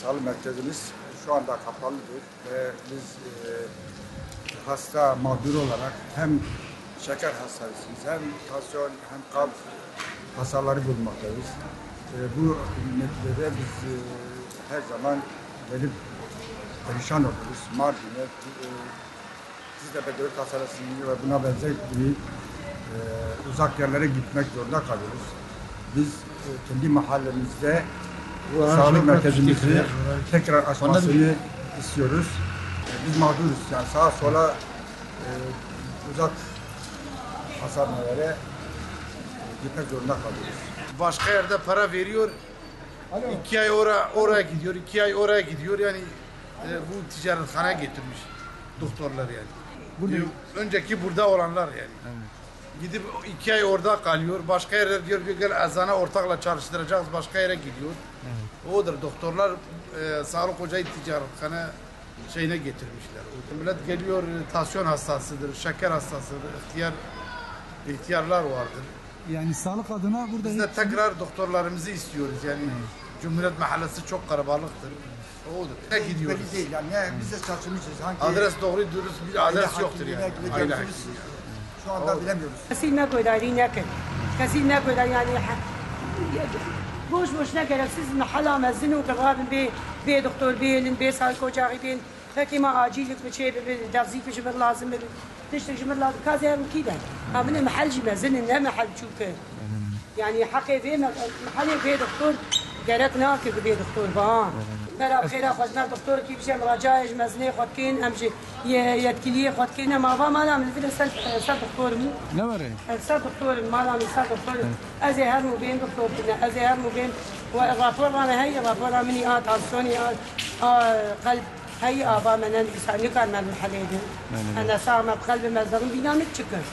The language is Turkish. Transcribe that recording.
sağlık merkezimiz şu anda kapalıdır ve biz hasta mağdur olarak hem şeker hastasıyız, hem tansiyon hem kalp hastaları bulunmaktayız. Bu nedenle biz her zaman gelip perişan oluruz. Mardin'e, Cizre Devlet Hastanesi'ne ve buna benzer gibi uzak yerlere gitmek zorunda kalıyoruz. Biz kendi mahallemizde sağlık merkezimizi tekrar açmasını istiyoruz. Biz mağduruz. Yani sağa sola uzak hastanelere gitmek zorunda kalıyoruz. Başka yerde para veriyor. 2 ay oraya gidiyor, 2 ay oraya gidiyor. Yani bu ticarethaneye getirmiş doktorlar yani. Önceki burada olanlar yani. Evet. Gidip 2 ay orada kalıyor. Başka yerde diyor ki gel ezana ortakla çalıştıracağız. Başka yere gidiyor. Evet. Odur doktorlar sağlık ocağı ticarethane şeyine getirmişler. Millet geliyor tansiyon hastasıdır, şeker hastasıdır, ihtiyarlar vardır. Yani sağlık adına burada... Biz de tekrar doktorlarımızı istiyoruz yani. Cumhuriyet Mahallesi çok kalabalıktır. Odur. Ne gidiyoruz? Belli değil yani. Biz de çalışmışız. Hangi adres doğru dürüst bir adres yoktur yani. Aile şu anda bilemiyoruz. Kesin ne kadar iyi ne kadar. Kesin ne kadar yani boş boş ne gereksiz mahala mezun و قرابن به دکتر بیلن به سالک ocağı بیلن حکیم acillik bir şey bir davzik bir şey lazım bir تشتري جمل لازم كذا كذا من المحل جي مزن لا محل تشوفه يعني حقي في محل في دكتور جرت ناكل في دكتور بان برا بخير اخذنا دكتور كيف شي مراجعه مزني خد كين امشي يتكلي خد كين ما با ما نعمل في سال دكتور مو لا وري سال دكتور ما نعمل سال دكتور ازهر مو بين دكتور كنا ازهر مو بين والرابور انا هي رابور مني تنسوني قلب هي ابا من يسالني كان من الحليب انا سامه بقلب مزرعه بينام تشكر